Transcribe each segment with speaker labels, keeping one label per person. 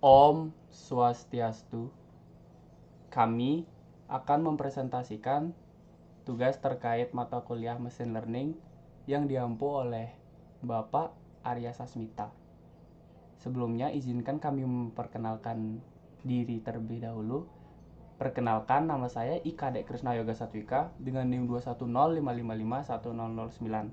Speaker 1: Om Swastiastu. Kami akan mempresentasikan tugas terkait mata kuliah mesin learning yang diampu oleh Bapak Arya Sasmita. Sebelumnya izinkan kami memperkenalkan diri terlebih dahulu. Perkenalkan, nama saya IKD Krisna Yoga Satwika dengan NIM 210555109.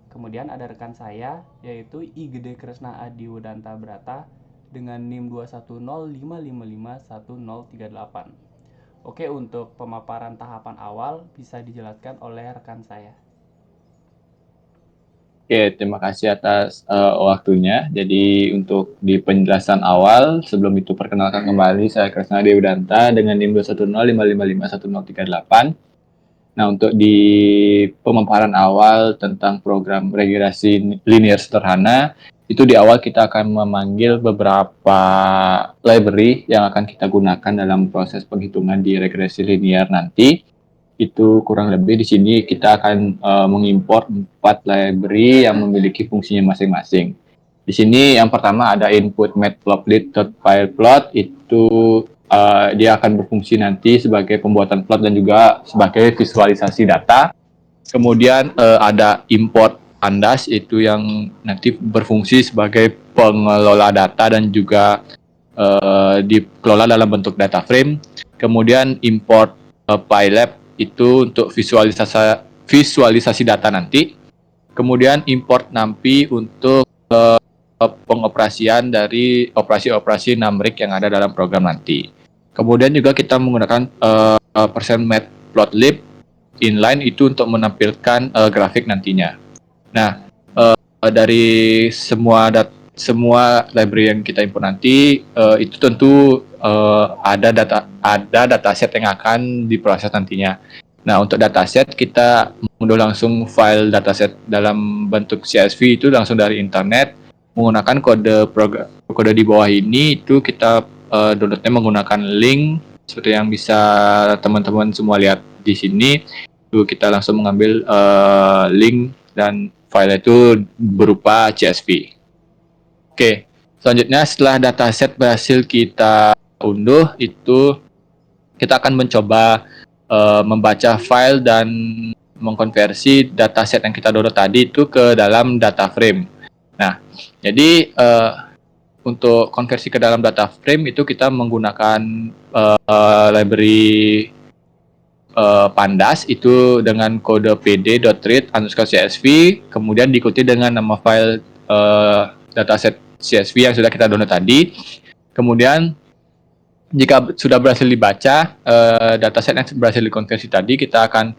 Speaker 1: Kemudian ada rekan saya yaitu IGD Krisna Adi Wudanta Brata dengan NIM 21055551038. Oke, untuk pemaparan tahapan awal bisa dijelaskan oleh rekan saya.
Speaker 2: Oke, terima kasih atas waktunya. Jadi untuk di penjelasan awal, sebelum itu perkenalkan kembali, saya Krisna Dewdanta dengan NIM 21055551038. Nah, untuk di pemaparan awal tentang program regresi linear sederhana, itu di awal kita akan memanggil beberapa library yang akan kita gunakan dalam proses penghitungan di regresi linear nanti. Itu kurang lebih di sini kita akan mengimport 4 library yang memiliki fungsinya masing-masing. Di sini yang pertama ada input matplotlib.fileplot, itu dia akan berfungsi nanti sebagai pembuatan plot dan juga sebagai visualisasi data. Kemudian ada import pandas, itu yang nanti berfungsi sebagai pengelola data dan juga dikelola dalam bentuk data frame. Kemudian import PyLab itu untuk visualisasi data nanti. Kemudian import NumPy untuk pengoperasian dari operasi-operasi numeric yang ada dalam program nanti. Kemudian juga kita menggunakan %matplotlib inline itu untuk menampilkan grafik nantinya. Nah, dari semua library yang kita import nanti itu tentu ada dataset yang akan diproses nantinya. Nah, untuk dataset kita mengunduh langsung file dataset dalam bentuk CSV itu langsung dari internet menggunakan kode di bawah ini. Itu kita downloadnya menggunakan link seperti yang bisa teman-teman semua lihat di sini. Itu kita langsung mengambil link dan file itu berupa CSV. Oke, selanjutnya setelah dataset berhasil kita unduh, itu kita akan mencoba membaca file dan mengkonversi dataset yang kita download tadi itu ke dalam data frame. Nah, jadi untuk konversi ke dalam data frame itu kita menggunakan library pandas itu dengan kode pd.read_csv, kemudian diikuti dengan nama file dataset CSV yang sudah kita download tadi. Kemudian jika sudah berhasil dibaca dataset yang berhasil dikonversi tadi, kita akan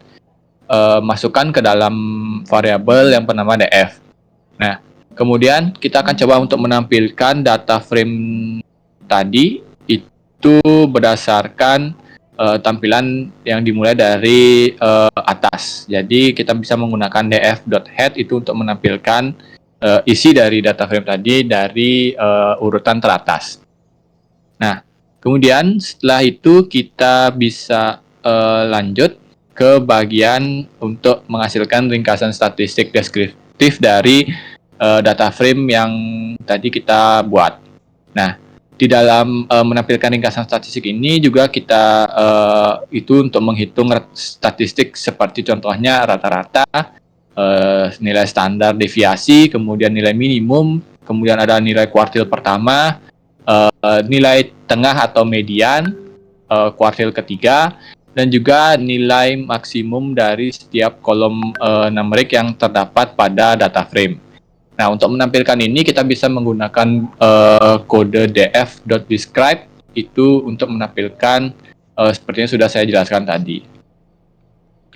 Speaker 2: masukkan ke dalam variabel yang bernama df. Nah, kemudian kita akan coba untuk menampilkan data frame tadi itu berdasarkan tampilan yang dimulai dari atas. Jadi kita bisa menggunakan df.head itu untuk menampilkan isi dari data frame tadi dari urutan teratas. Nah, kemudian setelah itu kita bisa lanjut ke bagian untuk menghasilkan ringkasan statistik deskriptif dari data frame yang tadi kita buat. Nah, di dalam menampilkan ringkasan statistik ini juga kita itu untuk menghitung statistik seperti contohnya rata-rata, nilai standar deviasi, kemudian nilai minimum, kemudian ada nilai kuartil pertama, nilai tengah atau median, kuartil ketiga, dan juga nilai maksimum dari setiap kolom numerik yang terdapat pada data frame. Nah, untuk menampilkan ini kita bisa menggunakan kode df.describe itu untuk menampilkan seperti yang sudah saya jelaskan tadi.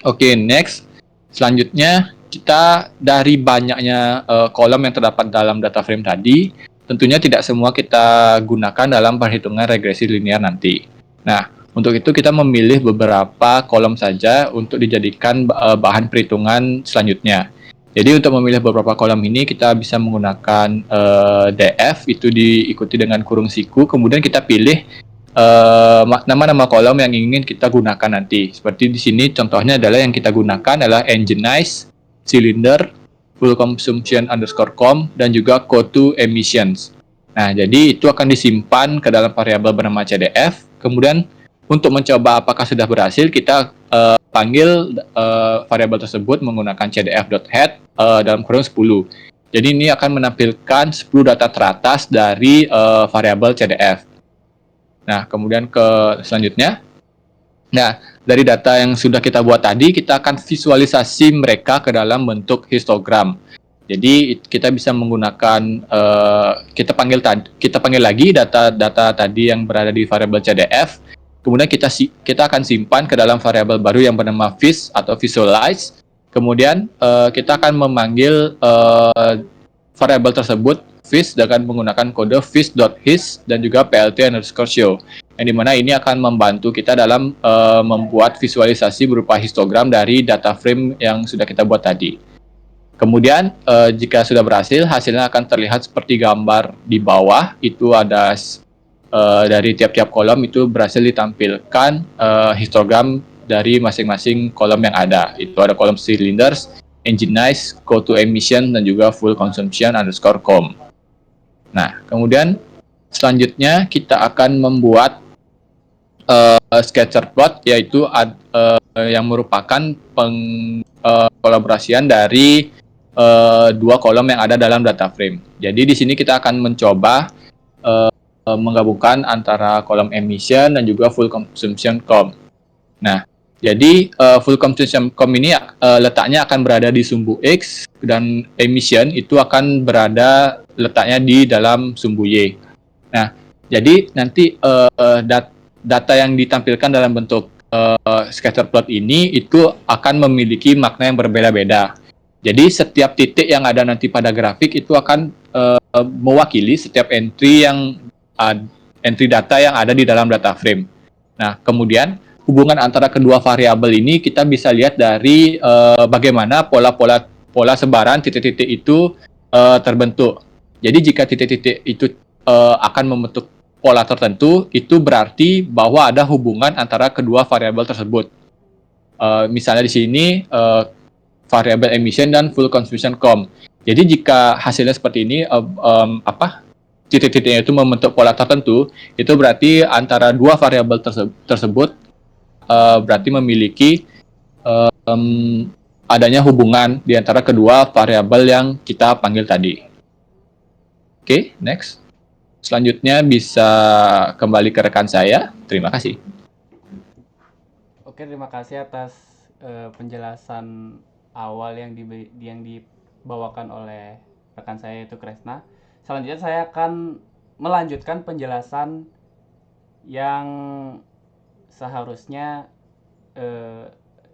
Speaker 2: Oke, next. Selanjutnya kita dari banyaknya kolom yang terdapat dalam data frame tadi, tentunya tidak semua kita gunakan dalam perhitungan regresi linear nanti. Nah, untuk itu kita memilih beberapa kolom saja untuk dijadikan bahan perhitungan selanjutnya. Jadi untuk memilih beberapa kolom ini kita bisa menggunakan df itu diikuti dengan kurung siku, kemudian kita pilih nama-nama kolom yang ingin kita gunakan nanti. Seperti di sini contohnya adalah yang kita gunakan adalah enginize, cylinder, full consumption_com, dan juga CO2 emissions. Nah, jadi itu akan disimpan ke dalam variabel bernama CDF. Kemudian untuk mencoba apakah sudah berhasil, kita panggil variabel tersebut menggunakan cdf.head dalam kurung 10. Jadi ini akan menampilkan 10 data teratas dari variabel CDF. Nah, kemudian ke selanjutnya. Nah, dari data yang sudah kita buat tadi, kita akan visualisasi mereka ke dalam bentuk histogram. Jadi kita bisa menggunakan kita panggil lagi data tadi yang berada di variabel CDF. Kemudian kita akan simpan ke dalam variabel baru yang bernama vis atau visualize. Kemudian kita akan memanggil variabel tersebut vis dengan menggunakan kode vis.his dan juga plt_show. Yang dimana ini akan membantu kita dalam membuat visualisasi berupa histogram dari data frame yang sudah kita buat tadi. Kemudian jika sudah berhasil, hasilnya akan terlihat seperti gambar di bawah. Itu ada dari tiap-tiap kolom itu berhasil ditampilkan histogram dari masing-masing kolom yang ada. Itu ada kolom cylinders, engine nice, go to emission, dan juga full consumption underscore com. Nah, kemudian selanjutnya kita akan membuat scatter plot, yaitu yang merupakan kolaborasian dari dua kolom yang ada dalam data frame. Jadi di sini kita akan mencoba menggabungkan antara kolom emission dan juga full consumption com. Nah, jadi full consumption com ini letaknya akan berada di sumbu X dan emission itu akan berada letaknya di dalam sumbu Y. Nah, jadi nanti data yang ditampilkan dalam bentuk scatter plot ini itu akan memiliki makna yang berbeda-beda. Jadi setiap titik yang ada nanti pada grafik itu akan mewakili setiap entry data yang ada di dalam data frame. Nah, kemudian hubungan antara kedua variabel ini kita bisa lihat dari bagaimana pola sebaran titik-titik itu terbentuk. Jadi jika titik-titik itu akan membentuk pola tertentu, itu berarti bahwa ada hubungan antara kedua variabel tersebut. Misalnya di sini variabel emission dan full consumption com. Jadi jika hasilnya seperti ini, titik-titiknya itu membentuk pola tertentu, itu berarti antara dua variabel tersebut berarti memiliki adanya hubungan di antara kedua variabel yang kita panggil tadi. Oke, next. Selanjutnya bisa kembali ke rekan saya. Terima kasih.
Speaker 1: Oke, terima kasih atas penjelasan awal yang dibawakan oleh rekan saya yaitu Kresna. Selanjutnya saya akan melanjutkan penjelasan yang seharusnya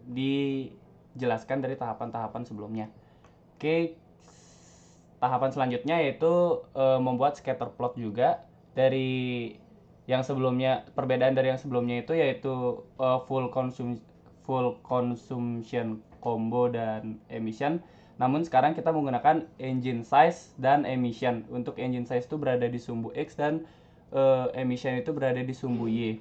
Speaker 1: dijelaskan dari tahapan-tahapan sebelumnya. Oke, tahapan selanjutnya yaitu membuat scatter plot juga dari yang sebelumnya. Perbedaan dari yang sebelumnya itu yaitu full consumption combo dan emission. Namun sekarang kita menggunakan engine size dan emission. Untuk engine size itu berada di sumbu X dan emission itu berada di sumbu Y.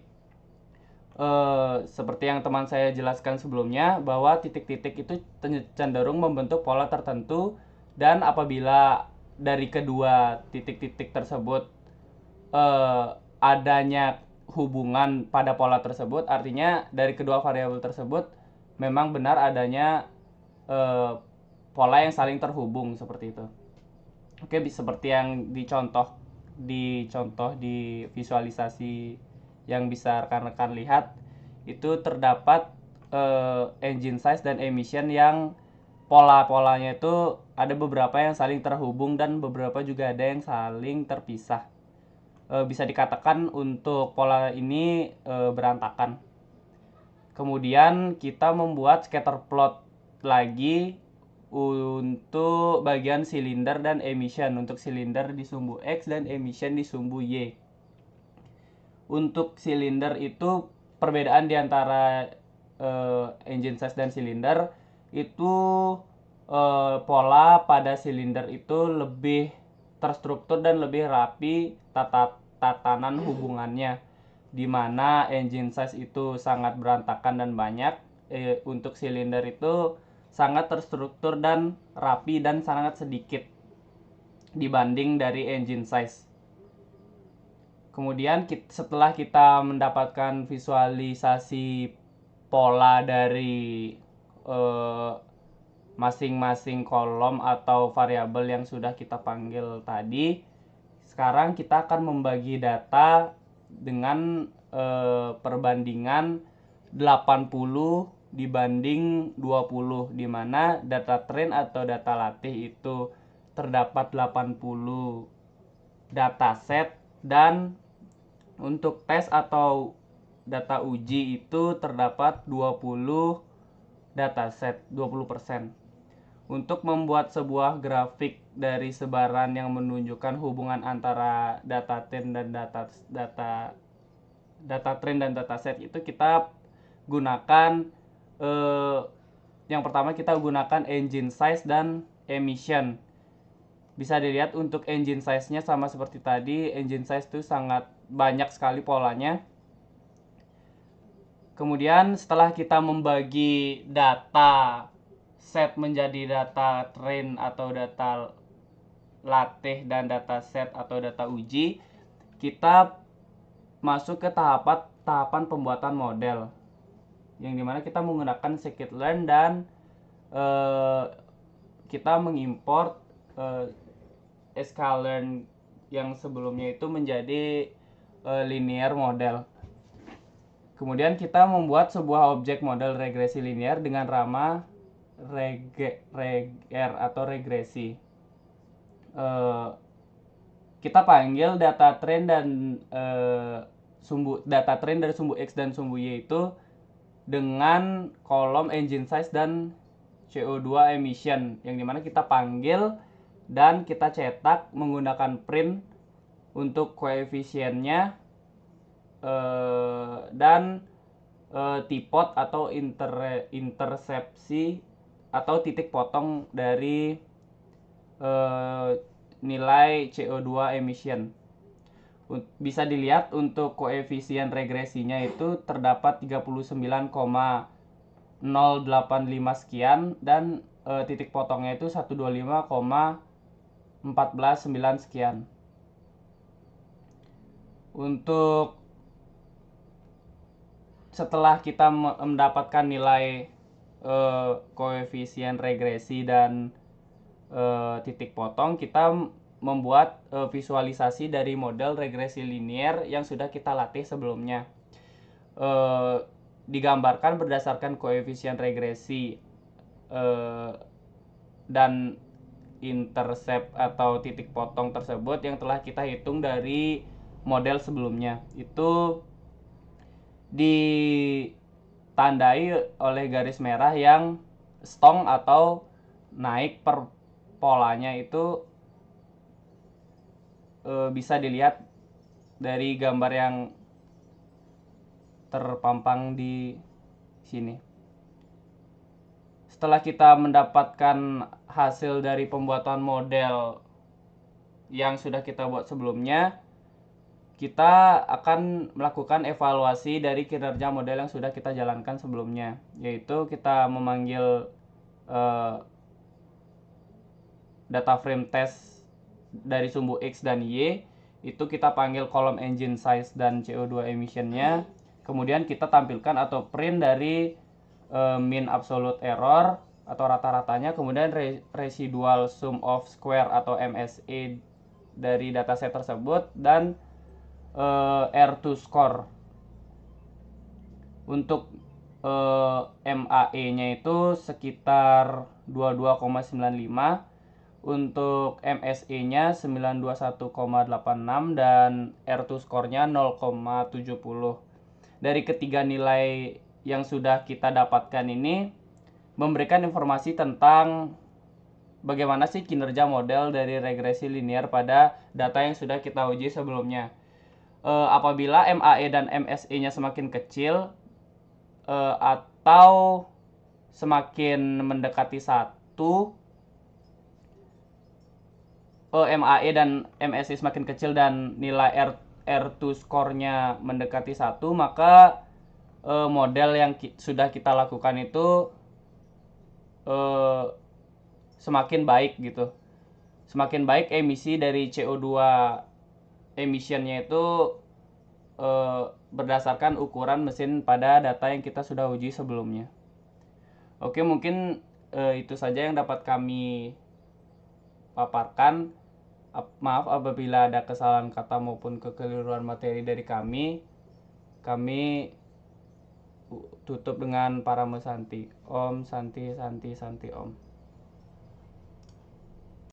Speaker 1: Seperti yang teman saya jelaskan sebelumnya, bahwa titik-titik itu cenderung membentuk pola tertentu, dan apabila dari kedua titik-titik tersebut adanya hubungan pada pola tersebut, artinya dari kedua variabel tersebut memang benar adanya pola yang saling terhubung, seperti itu. Oke, seperti yang dicontoh di visualisasi yang bisa rekan-rekan lihat, itu terdapat engine size dan emission yang pola-polanya itu ada beberapa yang saling terhubung dan beberapa juga ada yang saling terpisah. Bisa dikatakan untuk pola ini berantakan. Kemudian kita membuat scatter plot lagi untuk bagian silinder dan emission. Untuk silinder di sumbu X dan emission di sumbu Y. Untuk silinder itu perbedaan di antara engine size dan silinder itu pola pada silinder itu lebih terstruktur dan lebih rapi tatanan hubungannya, di mana engine size itu sangat berantakan dan banyak. Untuk silinder itu sangat terstruktur dan rapi dan sangat sedikit dibanding dari engine size. Kemudian setelah kita mendapatkan visualisasi pola dari masing-masing kolom atau variabel yang sudah kita panggil tadi, sekarang kita akan membagi data dengan perbandingan 80 dibanding 20, di mana data train atau data latih itu terdapat 80 dataset, dan untuk tes atau data uji itu terdapat 20 dataset, 20%. Untuk membuat sebuah grafik dari sebaran yang menunjukkan hubungan antara data train dan data train dan dataset itu kita gunakan yang pertama kita gunakan engine size dan emission. Bisa dilihat untuk engine size-nya sama seperti tadi, engine size itu sangat banyak sekali polanya. Kemudian setelah kita membagi data set menjadi data train atau data latih dan data set atau data uji, kita masuk ke tahapan pembuatan model, yang dimana kita menggunakan scikit-learn dan kita mengimport sklearn yang sebelumnya itu menjadi linear model. Kemudian kita membuat sebuah objek model regresi linear dengan nama regr atau regresi. Kita panggil data train dan data train dari sumbu X dan sumbu Y itu dengan kolom engine size dan CO2 emission, yang dimana kita panggil dan kita cetak menggunakan print untuk koefisiennya dan tipot atau intersepsi atau titik potong dari nilai CO2 emission. Bisa dilihat untuk koefisien regresinya itu terdapat 39,085 sekian dan titik potongnya itu 125,149 sekian. Untuk setelah kita mendapatkan nilai koefisien regresi dan titik potong, kita membuat visualisasi dari model regresi linear yang sudah kita latih sebelumnya. Digambarkan berdasarkan koefisien regresi dan intercept atau titik potong tersebut yang telah kita hitung dari model sebelumnya. Itu ditandai oleh garis merah yang stong atau naik per polanya. Itu bisa dilihat dari gambar yang terpampang di sini. Setelah kita mendapatkan hasil dari pembuatan model yang sudah kita buat sebelumnya, kita akan melakukan evaluasi dari kinerja model yang sudah kita jalankan sebelumnya, yaitu kita memanggil data frame test dari sumbu X dan Y. Itu kita panggil kolom engine size dan CO2 emissionnya. Kemudian kita tampilkan atau print dari mean absolute error atau rata-ratanya, kemudian residual sum of square atau MSE dari dataset tersebut, dan R2 score. Untuk MAE-nya itu sekitar 22,95, untuk MSE-nya 921,86 dan R2 score-nya 0,70. Dari ketiga nilai yang sudah kita dapatkan ini memberikan informasi tentang bagaimana sih kinerja model dari regresi linear pada data yang sudah kita uji sebelumnya. Apabila MAE dan MSE-nya semakin kecil atau semakin mendekati 1, MAE dan MSE semakin kecil dan nilai R2 score-nya mendekati 1, maka model yang sudah kita lakukan itu semakin baik gitu. Semakin baik emisi dari CO2 emissionnya itu berdasarkan ukuran mesin pada data yang kita sudah uji sebelumnya. Oke, mungkin itu saja yang dapat kami paparkan. Maaf apabila ada kesalahan kata maupun kekeliruan materi dari kami. Kami tutup dengan Parama Santi. Om Santi Santi Santi Om.